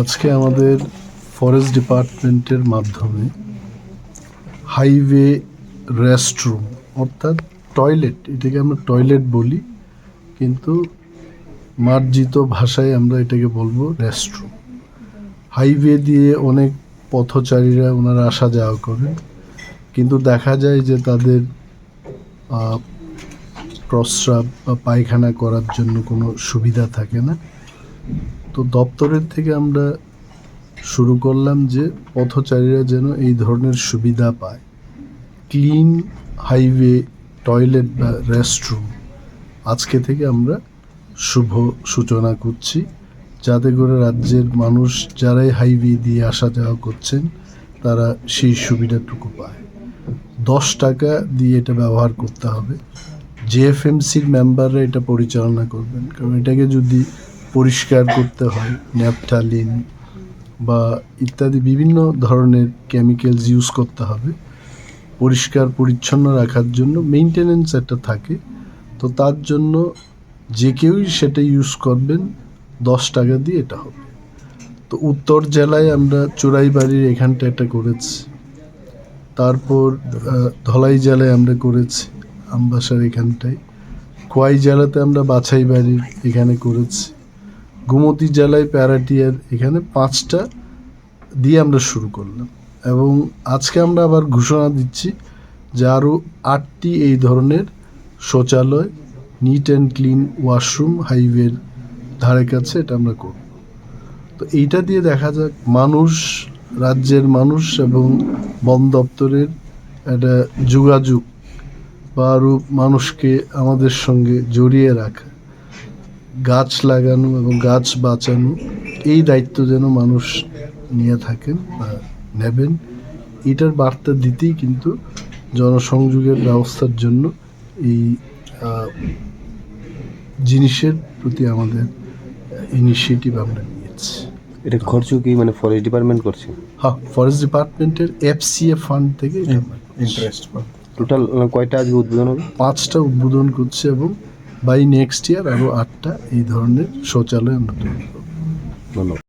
আজকে আমাদের ফরেস্ট ডিপার্টমেন্টের মাধ্যমে হাইওয়ে রেস্টরুম অর্থাৎ টয়লেট, এটাকে আমরা টয়লেট বলি, কিন্তু মার্জিত ভাষায় আমরা এটাকে বলবো রেস্টরুম। হাইওয়ে দিয়ে অনেক পথচারীরা ওনারা আসা যাওয়া করেন, কিন্তু দেখা যায় যে তাদের প্রস্রাব বা পায়খানা করার জন্য কোনো সুবিধা থাকে না। তো দপ্তরের থেকে আমরা শুরু করলাম যে পথচারীরা যেন এই ধরনের সুবিধা পায়। ক্লিন হাইওয়ে টয়লেট বা রেস্টরুম আজকে থেকে আমরা শুভ সূচনা করছি, যাতে করে রাজ্যের মানুষ যারাই হাইওয়ে দিয়ে আসা যাওয়া করছেন তারা সেই সুবিধাটুকু পায়। 10 টাকা দিয়ে এটা ব্যবহার করতে হবে। জেএফএমসির মেম্বাররা এটা পরিচালনা করবেন, কারণ এটাকে যদি পরিষ্কার করতে হয় ন্যাপথালিন বা ইত্যাদি বিভিন্ন ধরনের কেমিক্যালস ইউজ করতে হবে। পরিষ্কার পরিচ্ছন্ন রাখার জন্য মেইনটেনেন্স একটা থাকে, তো তার জন্য যে কেউই সেটা ইউজ করবেন 10 টাকা দিয়ে এটা হবে। তো উত্তর জেলায় আমরা চোরাইবাড়ির এখানটা একটা করেছি, তারপর ধলাই জেলায় আমরা করেছি আমবাসার এখানটায়, খোয়াই জেলাতে আমরা বাছাই বাড়ির এখানে করেছি, গোমতী জেলায় প্যারাটিয়ার এখানে 5টা দিয়ে আমরা শুরু করলাম। এবং আজকে আমরা আবার ঘোষণা দিচ্ছি যে আরও 8টি এই ধরনের শৌচালয়, নিট অ্যান্ড ক্লিন ওয়াশরুম হাইওয়ের ধারে কাছে এটা আমরা করব। তো এইটা দিয়ে দেখা যাক মানুষ, রাজ্যের মানুষ এবং বন দপ্তরের একটা যোগাযোগ বা আরও মানুষকে আমাদের সঙ্গে জড়িয়ে রাখা, গাছ লাগানো এবং গাছ বাঁচানো, এই দায়িত্ব যেন মানুষ নিয়ে থাকেন বা নেবেন, এটার বার্তা দিতেই কিন্তু জনসংযোগের ব্যবস্থার জন্য এই জিনিসের প্রতি আমাদের ইনিশিয়েটিভ আমরা নিয়েছি। এটা খরচ কি মানে ফরেস্ট ডিপার্টমেন্ট করছে? হ্যাঁ, ফরেস্ট ডিপার্টমেন্টের এফসিএ ফান্ড থেকে ইন্টারেস্ট পান। টোটাল কয়টা আজকে উদ্বোধন হবে? 5টা উদ্বোধন করছে এবং বাই নেক্সট ইয়ার আরও 8টা এই ধরনের শৌচালয় আমরা তৈরি করব। ধন্যবাদ।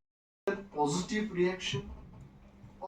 Positive reaction